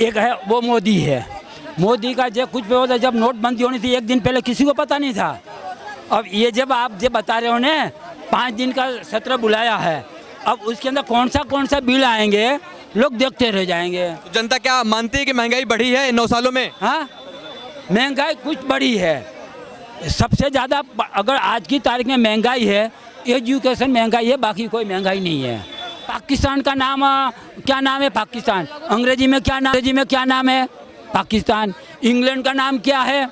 एक है वो मोदी है। मोदी का जो कुछ भी होता है, जब नोटबंदी होनी थी एक दिन पहले किसी को पता नहीं था। अब ये जब आप जो बता रहे हो ने 5 दिन का सत्र बुलाया है, अब उसके अंदर कौन सा बिल आएंगे लोग देखते रह जाएंगे। तो जनता क्या मानती है कि महंगाई बढ़ी है इन 9 सालों में? हाँ, महंगाई कुछ बढ़ी है। सबसे ज़्यादा अगर आज की तारीख में महंगाई है, एजुकेशन महंगाई है, बाकी कोई महंगाई नहीं है। पाकिस्तान का नाम क्या नाम है? पाकिस्तान। अंग्रेजी में क्या नाम है? पाकिस्तान। इंग्लैंड का नाम क्या है?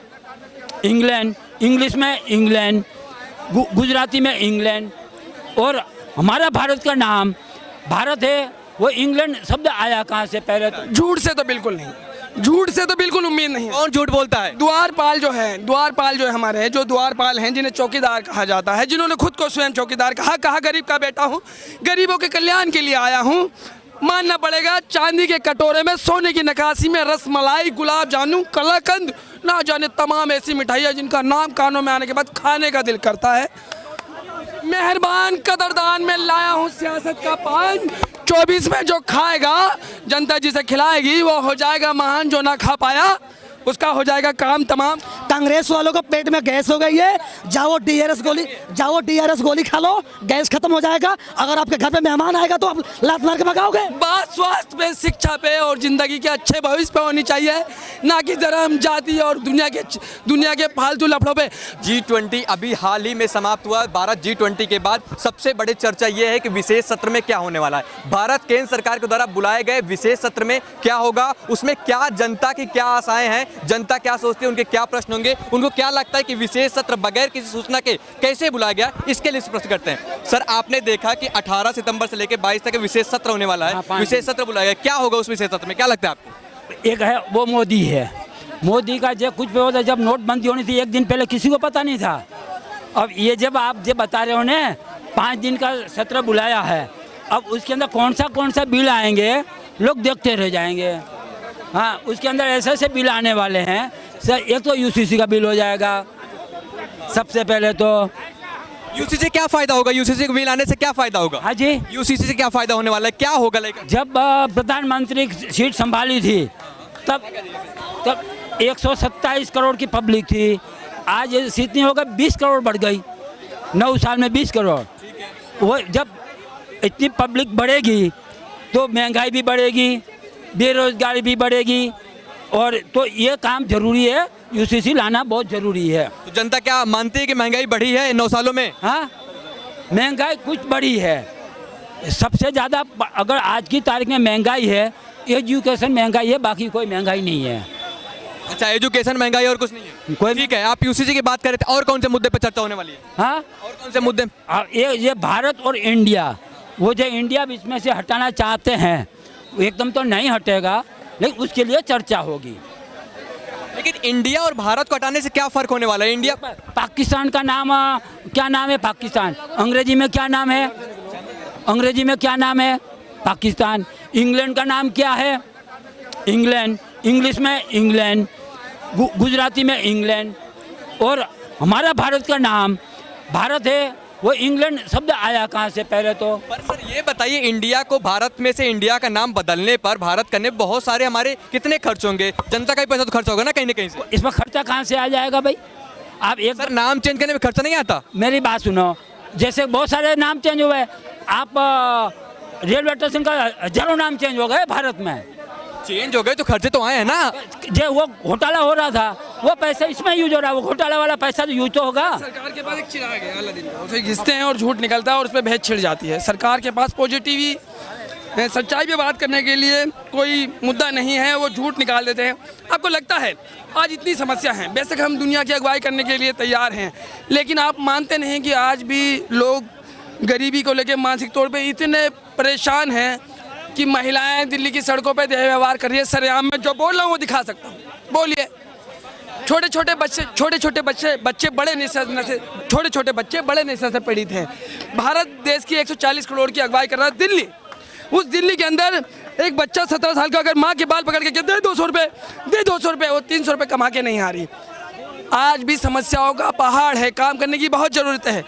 इंग्लैंड। इंग्लिश में इंग्लैंड, गुजराती में इंग्लैंड। और हमारा भारत का नाम भारत है, वो इंग्लैंड शब्द आया कहाँ से? पहले तो झूठ से तो बिल्कुल नहीं, झूठ से तो बिल्कुल उम्मीद नहीं है। कौन झूठ बोलता है? द्वारपाल जो है हमारे, जो द्वारपाल हैं, जिन्हें चौकीदार कहा जाता है, जिन्होंने खुद को स्वयं चौकीदार कहा गरीब का बेटा हूँ, गरीबों के कल्याण के लिए आया हूँ। मानना पड़ेगा, चांदी के कटोरे में, सोने की नकाशी में रसमलाई, गुलाब जामुन, कलाकंद, ना जाने तमाम ऐसी मिठाइयाँ जिनका नाम कानों में आने के बाद खाने का दिल करता है। मेहरबान कदरदान में लाया हूँ सियासत का पान। 24 में जो खाएगा, जनता जिसे खिलाएगी, वो हो जाएगा महान। जो ना खा पाया उसका हो जाएगा काम तमाम। कांग्रेस वालों को पेट में गैस हो गई है, जाओ डीआरएस गोली खा लो, गैस खत्म हो जाएगा। अगर आपके घर पे मेहमान आएगा तो आप लात मार के भगाओगे। बात स्वास्थ्य पे, शिक्षा पे और जिंदगी के अच्छे भविष्य पे होनी चाहिए, ना कि धर्म, जाति और दुनिया के फालतू लफड़ों पे। G20 अभी हाल ही में समाप्त हुआ। भारत G20 के बाद सबसे बड़ी चर्चा ये है कि विशेष सत्र में क्या होने वाला है। भारत केंद्र सरकार के द्वारा बुलाए गए विशेष सत्र में क्या होगा, उसमें क्या जनता की क्या आशाएं हैं, जनता क्या सोचती है, उनके क्या प्रश्न होंगे, उनको क्या लगता है कि विशेष सत्र बगैर किसी सूचना के कैसे बुलाया गया, इसके लिए प्रश्न करते हैं। सर, आपने देखा कि 18 सितंबर से लेकर 22 तक विशेष सत्र होने वाला है, विशेष सत्र बुलाया गया, क्या होगा उस विशेष सत्र में, क्या लगता है आपको? एक है वो मोदी है। मोदी का जो कुछ भी होता है, जब नोटबंदी होनी थी एक दिन पहले किसी को पता नहीं था। अब ये जब आप जो बता रहे हो ने 5 दिन का सत्र बुलाया है, अब उसके अंदर कौन सा बिल आएंगे लोग देखते रह जाएंगे। हाँ, उसके अंदर ऐसे बिल आने वाले हैं सर। एक तो यूसीसी का बिल हो जाएगा सबसे पहले तो। यूसीसी से क्या फायदा होगा? यूसीसी को बिल आने से क्या फायदा होगा? हाँ जी, यूसीसी से क्या फायदा होने वाला है, क्या होगा? लेकिन जब प्रधानमंत्री सीट संभाली थी तब 127 करोड़ की पब्लिक थी। आज सीट नहीं होगा, 20 करोड़ बढ़ गई 9 साल में, 20 करोड़। वो जब इतनी पब्लिक बढ़ेगी तो महंगाई भी बढ़ेगी, बेरोजगारी भी बढ़ेगी, और तो ये काम जरूरी है, यूसीसी लाना बहुत जरूरी है। तो जनता क्या मानती है कि महंगाई बढ़ी है इन 9 सालों में? हाँ, महंगाई कुछ बढ़ी है। सबसे ज़्यादा अगर आज की तारीख में महंगाई है, एजुकेशन महंगाई है, बाकी कोई महंगाई नहीं है। अच्छा, एजुकेशन महंगाई और कुछ नहीं है, कोई ठीक है। आप यूसीसी की बात कर रहे थे, और कौन से मुद्दे पे चर्चा होने वाली है? हाँ, और कौन से मुद्दे? ये भारत और इंडिया, वो जो इंडिया बीच में से हटाना चाहते हैं, एकदम तो नहीं हटेगा, लेकिन उसके लिए चर्चा होगी। लेकिन इंडिया और भारत को हटाने से क्या फर्क होने वाला है? इंडिया पाकिस्तान का नाम क्या नाम है? पाकिस्तान। अंग्रेजी में क्या नाम है? पाकिस्तान। इंग्लैंड का नाम क्या है? इंग्लैंड। इंग्लिश में इंग्लैंड, गुजराती में इंग्लैंड। और हमारा भारत का नाम भारत है, वो इंग्लैंड शब्द आया कहाँ से? पहले तो पर सर ये बताइए, इंडिया को भारत में से इंडिया का नाम बदलने पर, भारत करने बहुत सारे हमारे कितने खर्च होंगे? जनता का ही पैसा तो खर्च होगा ना कहीं से। इसमें खर्चा कहाँ से आ जाएगा भाई? आप एक सर, नाम चेंज करने में खर्चा नहीं आता? मेरी बात सुनो, जैसे बहुत सारे नाम चेंज हुए, आप रेलवे स्टेशन का हजारों नाम चेंज हो गए भारत में। चेंज हो गए तो खर्चे तो आए हैं ना। जो वो घोटाला हो रहा था, वो पैसा इसमें यूज हो रहा है, वो घोटाला वाला पैसा तो यूज तो होगा। सरकार के पास एक चिराग है, अल्लाह दिन उसे घिसते हैं और झूठ निकलता है और उस पर भेद छिड़ जाती है। सरकार के पास पॉजिटिव सच्चाई पे बात करने के लिए कोई मुद्दा नहीं है, वो झूठ निकाल देते हैं। आपको लगता है आज इतनी समस्या है, बेशक हम दुनिया की अगुवाई करने के लिए तैयार हैं, लेकिन आप मानते नहीं कि आज भी लोग गरीबी को लेकर मानसिक तौर पे इतने परेशान हैं कि महिलाएं दिल्ली की सड़कों पे देह व्यवहार कर रही है। सरेआम में जो बोल रहा हूँ वो दिखा सकता हूँ, बोलिए। छोटे छोटे बच्चे बड़े नशे से पीड़ित हैं। भारत देश की 140 करोड़ की अगुवाई कर रहा है दिल्ली। उस दिल्ली के अंदर एक बच्चा 17 साल का अगर माँ के बाल पकड़ के दे 200 रुपये, वो 300 रुपये कमा के नहीं आ रही। आज भी समस्याओं का पहाड़ है, काम करने की बहुत ज़रूरत है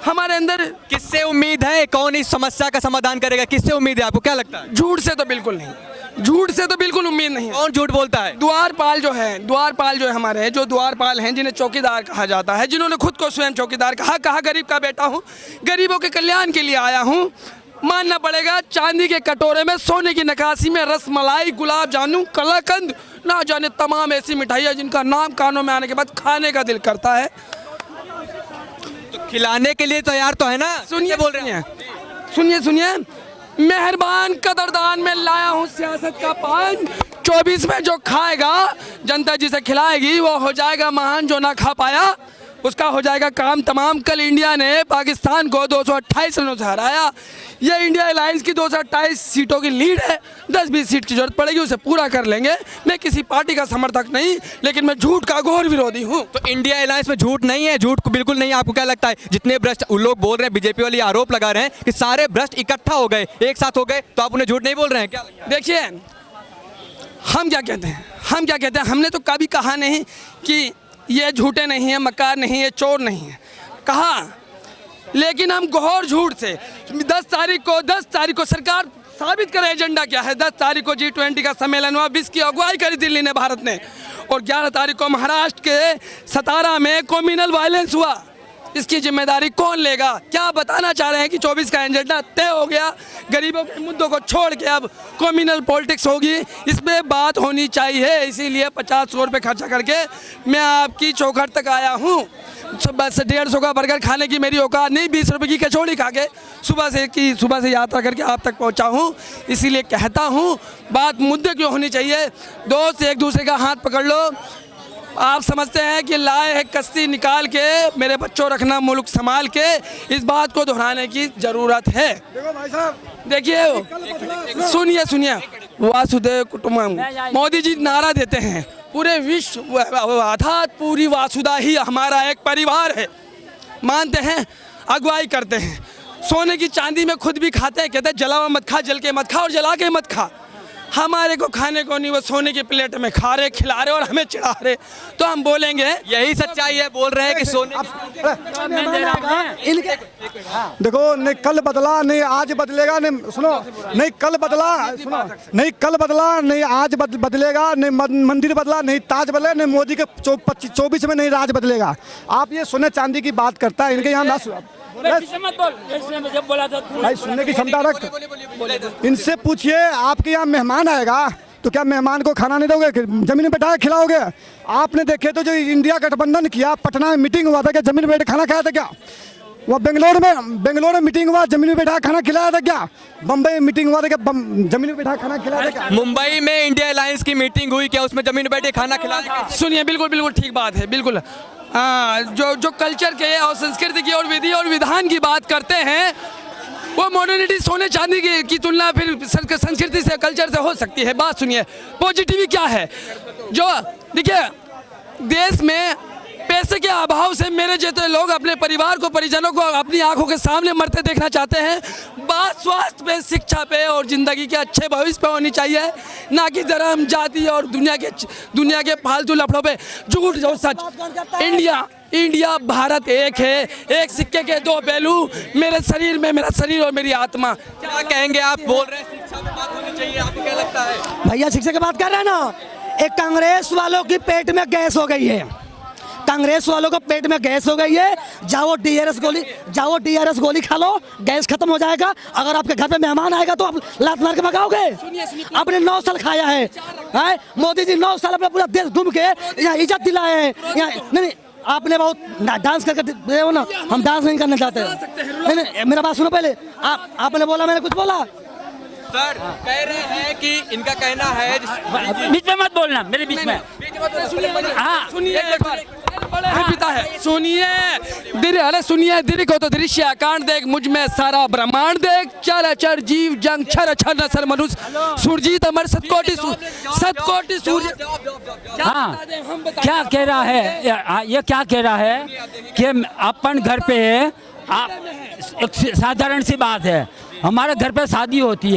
हमारे अंदर। किससे उम्मीद है, कौन इस समस्या का समाधान करेगा? किससे उम्मीद है आपको, क्या लगता है? झूठ से तो बिल्कुल नहीं, झूठ से तो बिल्कुल उम्मीद नहीं है। कौन झूठ बोलता है? द्वारपाल जो है हमारे हैं, जो द्वारपाल हैं, जिन्हें चौकीदार कहा जाता है, जिन्होंने खुद को स्वयं चौकीदार कहा गरीब का बेटा हूँ, गरीबों के कल्याण के लिए आया हूँ। मानना पड़ेगा, चांदी के कटोरे में सोने की नक्काशी में रसमलाई, गुलाब जामुन, कलाकंद, ना जाने तमाम ऐसी मिठाइयाँ जिनका नाम कानों में आने के बाद खाने का दिल करता है। तो खिलाने के लिए तैयार तो है ना? सुनिए, मेहरबान कदरदान में लाया हूँ सियासत का पान। 24 में जो खाएगा, जनता जिसे खिलाएगी, वो हो जाएगा महान। जो ना खा पाया उसका हो जाएगा काम तमाम। कल इंडिया ने पाकिस्तान को 228 रनों से हराया। ये इंडिया अलायंस की 228 सीटों की लीड है। 10-20 सीट की जरूरत पड़ेगी, उसे पूरा कर लेंगे। मैं किसी पार्टी का समर्थक नहीं, लेकिन मैं झूठ का घोर विरोधी हूँ। तो इंडिया अलायंस में झूठ नहीं है? झूठ बिल्कुल नहीं है। आपको क्या लगता है, जितने भ्रष्ट लोग बोल रहे हैं, बीजेपी वाले आरोप लगा रहे हैं कि सारे भ्रष्ट इकट्ठा हो गए, एक साथ हो गए, तो आप उन्हें झूठ नहीं बोल रहे हैं क्या? देखिए, हम क्या कहते हैं, हमने तो कभी कहा नहीं कि ये झूठे नहीं है, मक्कार नहीं है, चोर नहीं है, कहा। लेकिन हम घोर झूठ से 10 तारीख को सरकार साबित करे एजेंडा क्या है। 10 तारीख को G20 का सम्मेलन हुआ, 20 की अगुवाई करी दिल्ली ने, भारत ने, और 11 तारीख को महाराष्ट्र के सतारा में कम्युनल वायलेंस हुआ। इसकी जिम्मेदारी कौन लेगा? क्या बताना चाह रहे हैं कि 24 का एजेंडा तय हो गया, गरीबों के मुद्दों को छोड़ के अब कम्युनल पॉलिटिक्स होगी? इसमें बात होनी चाहिए। इसीलिए 50-100 रुपये खर्चा करके मैं आपकी चौखट तक आया हूँ। सुबह से 150 का बर्गर खाने की मेरी औकात नहीं, 20 रुपये की कचौड़ी खा के सुबह से यात्रा करके आप तक पहुँचा हूँ। इसीलिए कहता हूँ, बात मुद्दे क्यों होनी चाहिए। दोस्त एक दूसरे का हाथ पकड़ लो। आप समझते हैं कि लाए है कश्ती निकाल के, मेरे बच्चों रखना मुल्क संभाल के, इस बात को दोहराने की ज़रूरत है। देखो भाई साहब, देखिए, सुनिए, वासुदेव कुटुंबकम मोदी जी नारा देते हैं, पूरे विश्व अर्थात पूरी वासुदा ही हमारा एक परिवार है। मानते हैं, अगुवाई करते हैं, सोने की चांदी में खुद भी खाते हैं। कहते हैं जला हुआ मत खा, जल के मत खा और जला के मत खा। हमारे को खाने को नहीं, वो सोने की प्लेट में खा रहे, खिला रहे और हमें चिढ़ा रहे। तो हम बोलेंगे यही सच्चाई है। बोल रहे हैं कि सोने देखो, नहीं कल बदला नहीं आज बदलेगा, नहीं सुनो, नहीं कल बदला, सुनो, नहीं कल बदला नहीं आज बदलेगा, नहीं मंदिर बदला नहीं ताज बदलेगा, नहीं मोदी के 24 में नहीं राज बदलेगा। आप ये सोने चांदी की बात करता है, इनके यहाँ ना भाई सुनने की क्षमता रख। इनसे पूछिए, आपके यहाँ मेहमान आएगा तो क्या मेहमान को खाना नहीं दोगे, जमीन में बैठा के खिलाओगे? आपने देखे तो जो इंडिया गठबंधन किया, पटना में मीटिंग हुआ था, क्या जमीन में बैठ खाना खाया था क्या? वो बेंगलोर में मीटिंग हुआ, जमीन में बैठा खाना खिलाया था क्या? बम्बई में मीटिंग हुआ था, क्या जमीन में बैठा खाना खिलाया था क्या? मुंबई में इंडिया अलायंस की मीटिंग हुई, क्या उसमें जमीन में बैठे खाना खिलाया? सुनिए, बिल्कुल ठीक बात है, बिल्कुल। जो कल्चर के और संस्कृति की और विधि और विधान की बात करते हैं, वो मॉडर्निटी सोने चांदी की तुलना फिर संस्कृति से, कल्चर से हो सकती है। बात सुनिए, पॉजिटिविटी क्या है? जो देखिए, देश में पैसे के अभाव से मेरे जैसे लोग अपने परिवार को, परिजनों को अपनी आंखों के सामने मरते देखना चाहते हैं। बात स्वास्थ्य पे, शिक्षा पे और ज़िंदगी के अच्छे भविष्य पे होनी चाहिए, ना कि धर्म, जाति और दुनिया के फालतू लफड़ों पे। झूठ जो सच। इंडिया भारत एक है, एक सिक्के के 2 पहलू। मेरे शरीर में मेरा शरीर और मेरी आत्मा। क्या कहेंगे आप? बोल रहे हैं शिक्षा में बात होनी चाहिए, आपको क्या लगता है? भैया शिक्षा की बात कर रहे हैं ना, एक कांग्रेस वालों की पेट में गैस हो गई है, कांग्रेस वालों को पेट में गैस हो गई है। जाओ DRS गोली खा लो, गैस खत्म हो जाएगा। अगर आपके घर पे मेहमान आएगा तो आप लात मार के भगाओगे। आपने 9 साल खाया है, मोदी जी 9 साल अपना पूरा देश घूम के यहाँ इज्जत दिलाए हैं। नहीं, आपने बहुत डांस करके हो ना, हम डांस नहीं करना चाहते। नहीं, मेरा बात सुनो पहले। आपने बोला, मैंने कुछ बोला? सर कह रहे हैं कि इनका कहना है, बीच में मत बोलना, मेरे बीच में। हाँ, सुनिए, पिता है, सुनिए, दीर्घ को तो दृश्य कांड देख, मुझ में सारा ब्रह्मांड देख, चर चर जीव जंग छर छर नसर मनुष्य, सुरजीत अमर सतकोटि सूर्य। हाँ, क्या कह रहा है ये? क्या कह रहा है कि अपन घर पे है, एक साधारण सी बात है, हमारे घर पे शादी होती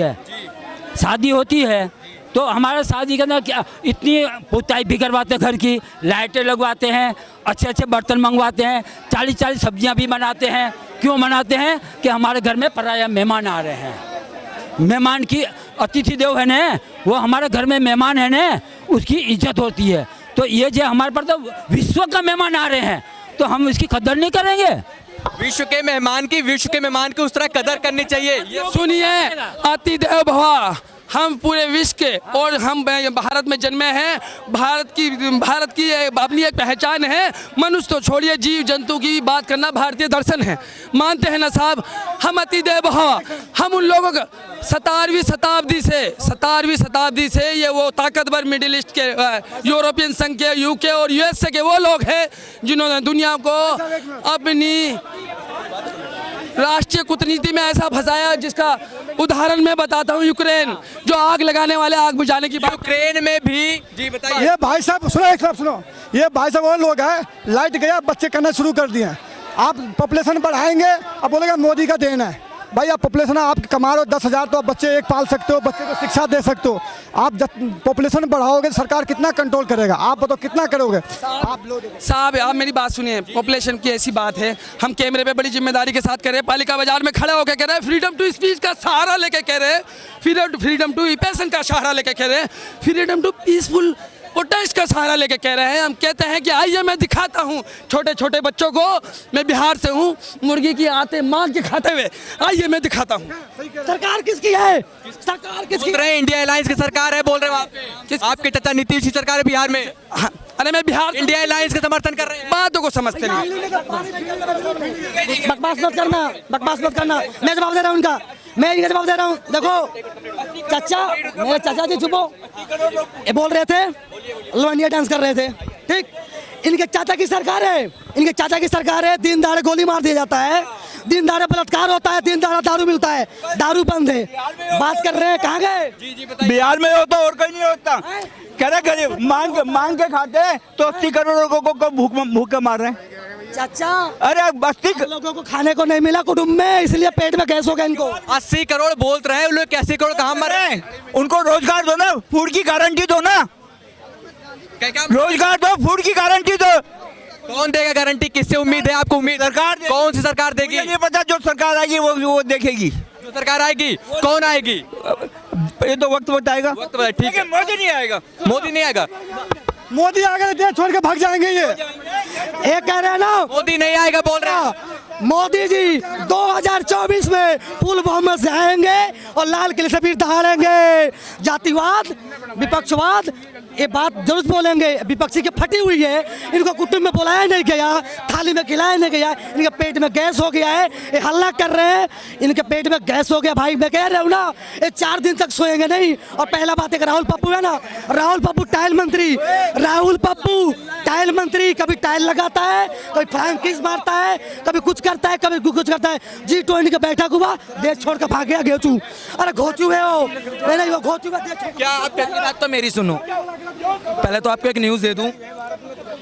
है तो हमारे शादी के अंदर क्या इतनी पुताई भी करवाते हैं, घर की लाइटें लगवाते हैं, अच्छे बर्तन मंगवाते हैं, 40 सब्जियां भी बनाते हैं। क्यों बनाते हैं? कि हमारे घर में पराया मेहमान आ रहे हैं। मेहमान की अतिथि देव है ना, वो हमारे घर में मेहमान है ना, उसकी इज्जत होती है। तो ये जो हमारे पर तो विश्व का मेहमान आ रहे हैं, तो हम इसकी कदर नहीं करेंगे? विश्व के मेहमान की उस तरह कदर करनी चाहिए। ये सुनिए, अतिदेव भव, हम पूरे विश्व के और हम भारत में जन्मे हैं। भारत की अपनी एक पहचान है। मनुष्य तो छोड़िए, जीव जंतु की बात करना भारतीय दर्शन है। मानते हैं ना साहब, हम अतिदेव भव। हम उन लोगों का 17वीं शताब्दी से ये वो ताकतवर मिडिल ईस्ट के, यूरोपियन संघ के, यूके और यूएसए के वो लोग हैं जिन्होंने दुनिया को अपनी राष्ट्रीय कूटनीति में ऐसा फंसाया, जिसका उदाहरण मैं बताता हूँ। यूक्रेन, जो आग लगाने वाले आग बुझाने की बात, यूक्रेन में भी। जी बताइए। ये भाई साहब सुनो, एक साहब सुनो, ये भाई साहब वो लोग हैं, लाइट गया बच्चे करना शुरू कर दिए। आप पॉपुलेशन बढ़ाएंगे, अब बोलेगा मोदी का देन है। भाई आप पॉपुलेशन आप कमा रहे हो 10,000, तो आप बच्चे एक पाल सकते हो, बच्चे को शिक्षा दे सकते हो। आप पॉपुलेशन बढ़ाओगे, सरकार कितना कंट्रोल करेगा? आप बताओ कितना करोगे? आप लोग साहब, आप मेरी बात सुनिए। पॉपुलेशन की ऐसी बात है, हम कैमरे पे बड़ी जिम्मेदारी के साथ कह रहे हैं। पालिका बाजार में खड़े होकर कह रहे हैं, फ्रीडम टू स्पीच का सहारा लेके कह रहे हैं, फ्रीडम टू पैसन का सहारा लेके कह रहे हैं, फ्रीडम टू पीसफुल प्रोटेस्ट का सहारा लेके कह रहे हैं। हम कहते हैं कि आइए मैं दिखाता हूँ छोटे छोटे बच्चों को, मैं बिहार से हूँ, मुर्गी की आते माँ के खाते हुए, आइए मैं दिखाता हूँ। सरकार किसकी है? सरकार किसकी? बोल रहे हैं इंडिया अलायंस की सरकार है, बोल रहे हो आपके चाचा नीतीश की सरकार है बिहार में। हाँ, अरे मैं बिहार इंडिया अलायंस का समर्थन कर रहे हैं। बातों को समझते नहीं। बकवास मत करना, मैं जवाब दे रहा हूँ उनका, मैं इनका जवाब दे रहा हूँ। देखो चाचा, मेरे चाचा जी चुपो, ये बोल रहे थे लवंडिया डांस कर रहे थे, ठीक। इनके चाचा की सरकार है, दिन दहाड़े गोली मार दिया जाता है, दिन दहाड़े बलात्कार होता है, दिन दहाड़े दारू मिलता है, दारू बंद है। बात कर रहे हैं कहाँ गए? बिहार में होता और कहीं नहीं होता। कह रहे गरीब मांग के खाते हैं, तो 80 करोड़ लोगों को भूख के मार रहे हैं। चाचा, अरे बस्ती लोगों को खाने को नहीं मिला कुटुंब में, इसलिए पेट में गैस हो गया इनको। 80 करोड़ बोल रहे हैं लोग, 80 करोड़ कहाँ मर रहे हैं? उनको रोजगार दो ना, फूड की गारंटी दो ना, रोजगार दो, फूड की गारंटी दो। कौन देगा गारंटी? किससे उम्मीद है आपको? उम्मीद सरकार, कौन सी सरकार देगी? मुझे नहीं पता, जो सरकार आएगी वो देखेगी। जो सरकार आएगी, कौन आएगी? ये तो वक्त बताएगा। वक्त बताए, ठीक है। मोदी नहीं आएगा। मोदी नहीं आएगा। मोदी आ गए देश छोड़ के भाग जाएंगे ये कह रहे हैं ना, मोदी नहीं आएगा बोल रहे हैं। मोदी जी 2024 में फुल बहुमत से आएंगे और लाल किले से फिर दहाड़ेंगे। जातिवाद, विपक्षवाद, ये बात जरूर बोलेंगे। विपक्षी की फटी हुई है, इनको कुटुंब में बुलाया नहीं गया, थाली में खिलाया नहीं गया, इनके पेट में गैस हो गया है, ये हल्ला कर रहे हैं, इनके पेट में गैस हो गया। भाई मैं कह रहा हूँ ना, ये 4 दिन तक सोएंगे नहीं। और पहला बात है, राहुल पप्पू है ना, राहुल पप्पू टाइल मंत्री, कभी टाइल लगाता है, कभी फ्लाइंग किस मारता है, कभी कुछ करता है, कभी कुछ करता है। G20 का बैठक हुआ, देश छोड़ कर भाग गया घोचू। अरे घोचू है वो, नहीं वो घोचू है। क्या आप कहते हैं? बात तो मेरी सुनो, पहले तो आपको एक न्यूज़ दे दूं,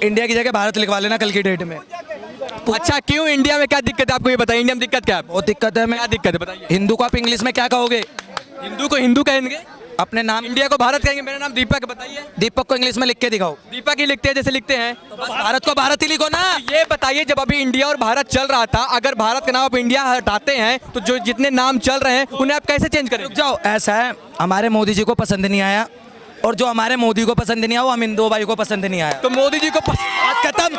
इंडिया की जगह भारत लिखवा लेना कल की डेट में। अच्छा, क्यों? इंडिया में क्या दिक्कत है आपको ये बताइए। इंडिया में दिक्कत क्या है? बहुत दिक्कत है। मैं क्या दिक्कत है बताइए। हिंदू को आप इंग्लिश में क्या कहोगे? हिंदू को हिंदू कहेंगे, अपने नाम। इंडिया को भारत कहेंगे। मेरा नाम दीपक, बताइए। दीपक को इंग्लिश में लिख के दिखाओ। दीपक ही लिखते हैं जैसे लिखते हैं। तो बस भारत को भारत ही लिखो ना। ये बताइए, जब अभी इंडिया और भारत चल रहा था, अगर भारत का नाम आप इंडिया हटाते हैं, तो जो जितने नाम चल रहे हैं उन्हें आप कैसे चेंज करेंगे? रुक जाओ, ऐसा है, हमारे मोदी जी को पसंद नहीं आया, और जो हमारे मोदी को पसंद नहीं आया वो हम हिंदू भाई को पसंद नहीं आया। तो मोदी जी को बात खत्म।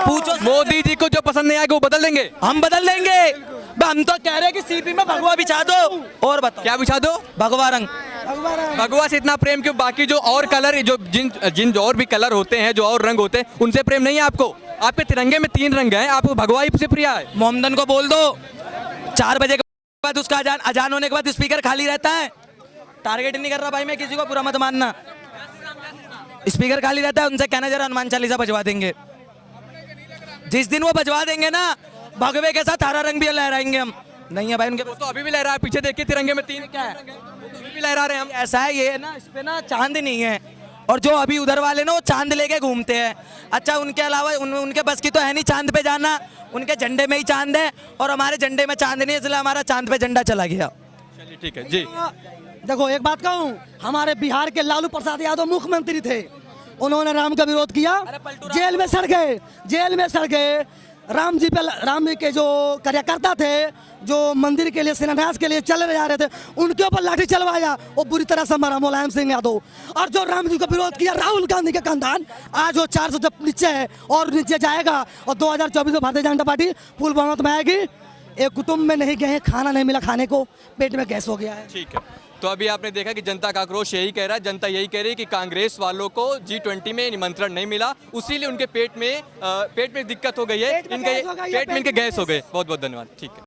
पूछो मोदी जी को जो पसंद नहीं आएगा वो बदल देंगे। हम बदल देंगे। हम तो कह रहे हैं कि सीपी में भगवा बिछा दो। और बताओ क्या बिछा दो? भगवा रंग। भगवा से इतना प्रेम क्यों? बाकी जो और कलर, जो जिन और भी कलर होते हैं, जो और रंग होते हैं, उनसे प्रेम नहीं है आपको? आपके तिरंगे में 3 रंग हैं, आपको भगवा ही से प्रिय है। मोहम्मदन को बोल दो 4 बजे के बाद उसका अजान होने के बाद स्पीकर खाली रहता है। टारगेट नहीं कर रहा भाई मैं किसी को, बुरा मत मानना। स्पीकर खाली रहता है, उनसे कहना जरा हनुमान चालीसा बजवा देंगे। जिस दिन वो बजवा देंगे ना, भगवे के साथ हरा रंग भी लहराएंगे हम। नहीं है भाई उनके, वो तो अभी भी लहरा है, पीछे देखिए तिरंगे में 3 क्या है, अभी भी लहरा रहे हैं हम। ऐसा है ये ना, इस पे ना चांद नहीं है, और जो अभी उधर वाले ना वो चांद लेके घूमते हैं। अच्छा, उनके अलावा उनके बस की तो है नहीं चांद पे जाना, उनके झंडे में ही चांद है, और हमारे झंडे में चांद नहीं है, इसलिए हमारा चांद पे झंडा चला गया। चलिए ठीक है जी। देखो एक बात कहूँ, हमारे बिहार के लालू प्रसाद यादव मुख्यमंत्री थे, उन्होंने राम का विरोध किया, जेल में सड़ गए। राम जी के जो कार्यकर्ता थे, जो मंदिर के लिए शिलान्यास के लिए चल जा रहे थे, उनके ऊपर लाठी चलवाया, वो बुरी तरह से मरा मुलायम सिंह यादव। और जो राम जी का विरोध किया राहुल गांधी का खानदान, आज वो 400 जब नीचे है और नीचे जाएगा, और 2024 में भारतीय जनता पार्टी फुल बहुमत में आएगी। एक कुटुंब में नहीं गए, खाना नहीं मिला खाने को, पेट में गैस हो गया है। ठीक है, तो अभी आपने देखा कि जनता का आक्रोश यही कह रहा है, जनता यही कह रही है कि कांग्रेस वालों को G20 में निमंत्रण नहीं मिला, उसी लिए उनके पेट में दिक्कत हो गई है, पेट में इनके गैस हो गई है, पेट में इनके पेट में गैस हो गए। बहुत बहुत धन्यवाद। ठीक है।